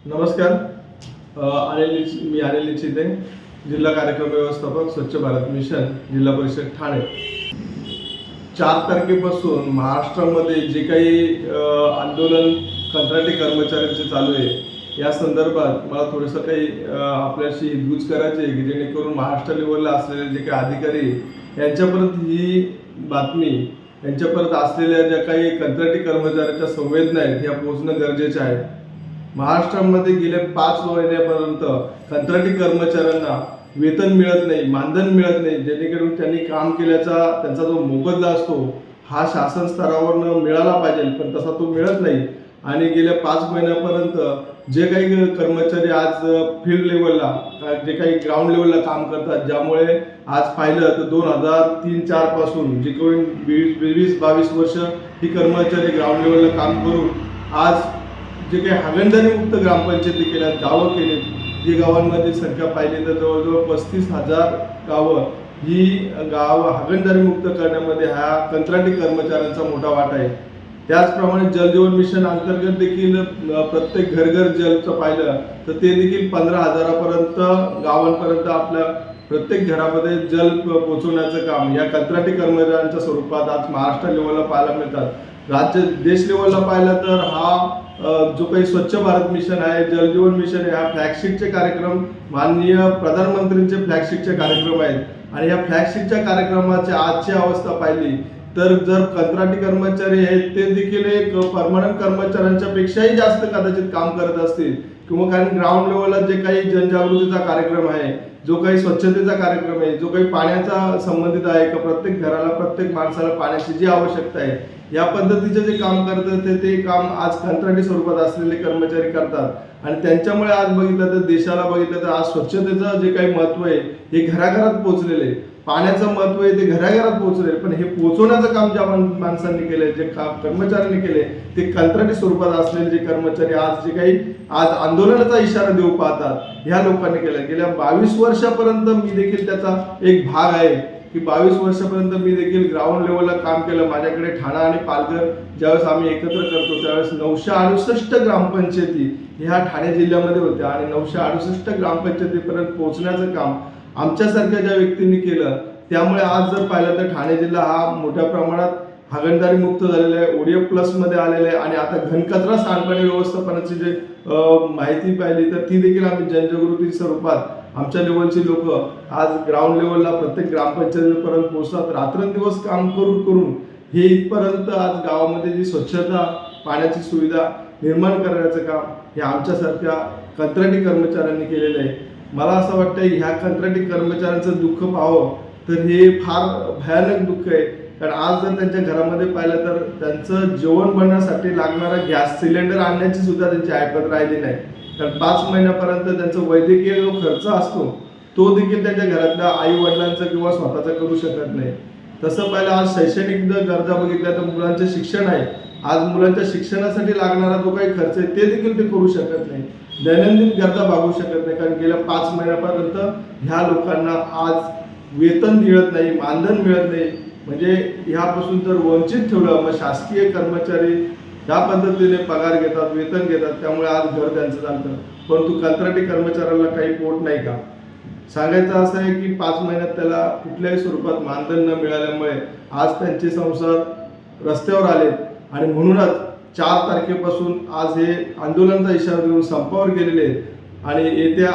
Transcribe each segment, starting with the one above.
नमस्कार. मी अनिल निचिते, जिल्हा कार्यक्रम व्यवस्थापक स्वच्छ भारत मिशन, जिल्हा परिषद ठाणे. 4 तारखेपासून महाराष्ट्रामध्ये जे काही आंदोलन कंत्राटी कर्मचाऱ्यांचे चालू आहे, या संदर्भात मला थोडंसं काही आपल्याशी हितगुज करायचे आहे की जेणेकरून महाराष्ट्र लेवलला असलेले जे काही अधिकारी यांच्यापर्यंत ही बातमी, यांच्यापर्यंत असलेल्या ज्या काही कंत्राटी कर्मचाऱ्यांच्या संवेदना आहेत ह्या पोहोचणं गरजेचं आहे. महाराष्ट्रामध्ये गेल्या 5 महिन्यापर्यंत कंत्राटी कर्मचाऱ्यांना वेतन मिळत नाही, मानधन मिळत नाही, जेणेकरून त्यांनी काम केल्याचा त्यांचा जो मोबदला असतो हा शासन स्तरावर मिळाला पाहिजे, पण तसा तो मिळत नाही. आणि गेल्या 5 महिन्यापर्यंत जे काही कर्मचारी आज फील्ड लेवलला, जे काही ग्राउंड लेवलला काम करतात, ज्यामुळे आज पाहिलं तर 2003-04 पासून जे कोणी 20-22 वर्ष ही कर्मचारी ग्राउंड लेवलला काम करून आज जे काही हागणदारी मुक्त ग्रामपंचायती केल्या, गावं केली, जी गावांमध्ये संख्या पाहिली तर जवळजवळ 35,000 गावं ही गावं हागणदारी मुक्त करण्यामध्ये हा कंत्राटी कर्मचाऱ्यांचा मोठा वाटा आहे. त्याचप्रमाणे जल जीवन मिशन अंतर्गत देखील प्रत्येक घर जलचं पाहिलं तर ते देखील 15,000पर्यंत गावांपर्यंत आपल्या प्रत्येक घरामध्ये जल पोहोचवण्याचं काम या कंत्राटी कर्मचाऱ्यांच्या स्वरूपात आज महाराष्ट्र लेवलला पाहायला मिळतात. देश लेवलला पाहिलं तर हा जो काही स्वच्छ भारत मिशन आहे, जल जीवन मिशन आहे, हा फ्लॅगशिपचे कार्यक्रम माननीय प्रधानमंत्रींचे फ्लॅगशिपचे कार्यक्रम आहेत. आणि या फ्लॅगशिपच्या कार्यक्रमाची आजची अवस्था पाहिली तर जर कंत्राटी कर्मचारी आहेत ते देखील एक परमनंट कर्मचाऱ्यांच्या पेक्षाही जास्त कदाचित काम करत असतील, किंवा कारण ग्राउंड लेवलला जे काही जनजागृतीचा कार्यक्रम आहे, जो काही स्वच्छतेचा कार्यक्रम आहे, जो काही पाण्याचा संबंधित आहे का प्रत्येक घराला, प्रत्येक माणसाला पाण्याची जी आवश्यकता आहे, या पद्धतीचे जे काम करतात ते काम आज कंत्राटी स्वरूपात असलेले कर्मचारी करतात. आणि त्यांच्यामुळे आज बघितलं तर देशाला बघितलं तर आज स्वच्छतेचं जे काही महत्त्व आहे हे घराघरात पोहोचलेलं आहे, पाण्याचं महत्त्व आहे ते घराघरात पोहोचले, पण हे पोहोचवण्याचं काम ज्या माणसांनी केले, जे कर्मचाऱ्यांनी केले, ते कंत्राटी स्वरूपात असलेले जे कर्मचारी आज जे काही आज आंदोलनाचा इशारा देऊ पाहतात, ह्या लोकांनी केलं. गेल्या 22 वर्षापर्यंत मी देखील त्याचा एक भाग आहे की 22 वर्षापर्यंत मी देखील ग्राउंड लेवलला काम केलं. माझ्याकडे ठाणा आणि पालघर ज्यावेळेस आम्ही एकत्र करतो त्यावेळेस 968 ग्रामपंचायती ह्या ठाणे जिल्ह्यामध्ये होत्या, आणि 968 ग्रामपंचायतीपर्यंत पोहोचण्याचं काम आमच्यासारख्या ज्या व्यक्तींनी केलं, त्यामुळे आज जर पाहिलं तर ठाणे जिल्हा हा मोठ्या प्रमाणात हागणदारी मुक्त झालेला आहे, ODF प्लस मध्ये आलेला आहे. आणि आता घनकचरा सांडपाणी व्यवस्थापनाची जे माहिती पाहिली तर ती देखील आम्ही जनजागृती स्वरूपात आमच्या लेवलची लोक आज ग्राउंड लेवलला प्रत्येक ग्रामपंचायतीपर्यंत पोहोचतात. रात्रंदिवस काम करून हे इथपर्यंत आज गावामध्ये जी स्वच्छता, पाण्याची सुविधा निर्माण करण्याचं काम हे आमच्यासारख्या कंत्राटी कर्मचाऱ्यांनी केलेलं आहे. मला असं वाटतं ह्या कंत्राटी कर्मचाऱ्यांचं दुःख पाहावं तर हे फार भयानक दुःख आहे. कारण आज जर त्यांच्या घरामध्ये पाहिलं तर त्यांचं जेवण बनवण्यासाठी लागणारा गॅस सिलेंडर आणण्याची सुद्धा त्यांची ऐपत राहिली नाही. कारण 5 महिन्यापर्यंत त्यांचा वैद्यकीय जो खर्च असतो तो देखील त्यांच्या घरातल्या आई वडिलांचा किंवा स्वतःचा करू शकत नाही. तसं पाहिलं आज शैक्षणिक जर गरजा बघितल्या तर मुलांचं शिक्षण आहे, आज मुलांच्या शिक्षणासाठी लागणारा जो काही खर्च आहे ते देखील ते करू शकत नाही, दैनंदिन गरजा भागवू शकत नाही. कारण गेल्या 5 महिन्यापर्यंत ह्या लोकांना आज वेतन मिळत नाही, मानधन मिळत नाही. म्हणजे ह्यापासून जर वंचित ठेवलं मग शासकीय कर्मचारी ज्या पद्धतीने पगार घेतात, वेतन घेतात, त्यामुळे आज घर त्यांचं चालतं, परंतु कंत्राटी कर्मचाऱ्याला काही पोट नाही का. सांगायचं असं आहे की 5 महिन्यात त्याला कुठल्याही स्वरूपात मानधन न मिळाल्यामुळे आज त्यांचे संसार रस्त्यावर आलेत. आणि म्हणूनच 4 तारखेपासून आज हे आंदोलनाचा इशारा देऊन संपावर गेलेले आहेत. आणि येत्या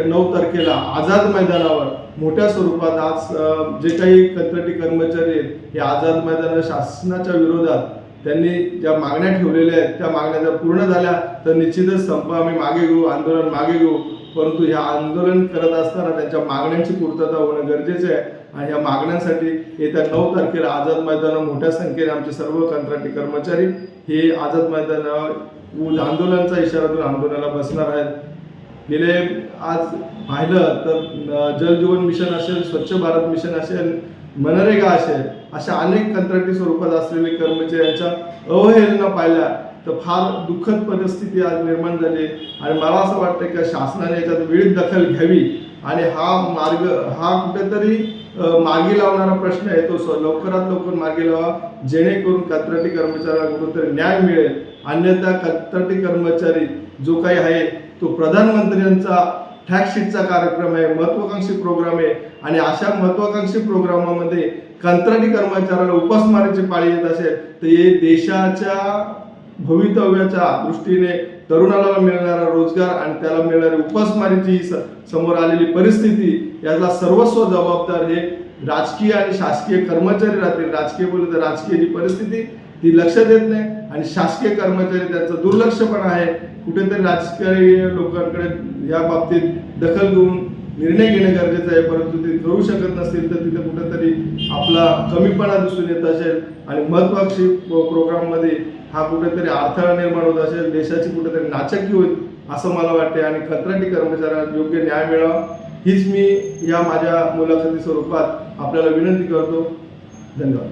9 तारखेला आझाद मैदानावर मोठ्या स्वरूपात आज जे काही कंत्राटी कर्मचारी आहेत हे आझाद मैदान शासनाच्या विरोधात त्यांनी ज्या मागण्या ठेवलेल्या आहेत त्या मागण्या जर पूर्ण झाल्या तर निश्चितच संप आम्ही मागे घेऊ, आंदोलन मागे घेऊ. परंतु हे आंदोलन करत असताना त्यांच्या मागण्यांची पूर्तता होणं गरजेचं आहे. आणि या मागण्यांसाठी येत्या 9 तारखेला आझाद मैदानावर मोठ्या संख्येने आमचे सर्व कंत्राटी कर्मचारी हे आझाद मैदानावर आंदोलनाचा इशारा देऊन आंदोलनाला बसणार आहेत. गेले आज पाहिलं तर जल जीवन मिशन असेल, स्वच्छ भारत मिशन असेल, मनरेगा असेल, अशा अनेक कंत्राटी स्वरूपात असलेले कर्मचारी यांच्या अवहेलना पाहिल्या तर फार दुःखद परिस्थिती आज निर्माण झाली. आणि मला असं वाटतं की शासनाने याच्यात वेळीच दखल घ्यावी आणि हा कुठेतरी मार्गी लावणारा प्रश्न आहे तो लवकरात लवकर मार्गी लावा, जेणेकरून कंत्राटी कर्मचाऱ्याला कुठेतरी न्याय मिळेल. अन्यथा कंत्राटी कर्मचारी जो काही आहे तो प्रधानमंत्र्यांचा टॅक्स शीटचा कार्यक्रम आहे, महत्वाकांक्षी प्रोग्राम आहे आणि अशा महत्वाकांक्षी प्रोग्रामामध्ये कंत्राटी कर्मचाऱ्याला उपासमारीची पाळी येत असेल तर हे देशाच्या भवितव्याच्या दृष्टीने तरुणाला मिळणारा रोजगार आणि त्याला मिळणारी उपासमारीची समोर आलेली परिस्थिती याला सर्वस्व जबाबदार हे राजकीय आणि शासकीय कर्मचारी राहतील. राजकीय बोलले तर राजकीय जी परिस्थिती ती लक्ष देत नाही आणि शासकीय कर्मचारी त्यांचं दुर्लक्षपणा आहे. कुठेतरी राजकीय लोकांकडे या बाबतीत दखल घेऊन निर्णय घेणे गरजेचं आहे, परंतु ते करू शकत नसतील तर तिथे कुठेतरी आपला कमीपणा दिसून येत असेल आणि महत्वाकांक्षी प्रोग्राममध्ये हा कुठेतरी अडथळा निर्माण होत असेल, देशाची कुठेतरी नाचक्की होईल असं मला वाटते आणि कंत्राटी कर्मचाऱ्यांना योग्य न्याय मिळावा हीच मी या माझ्या मुलाखती स्वरूपात आपल्याला विनंती करतो. धन्यवाद.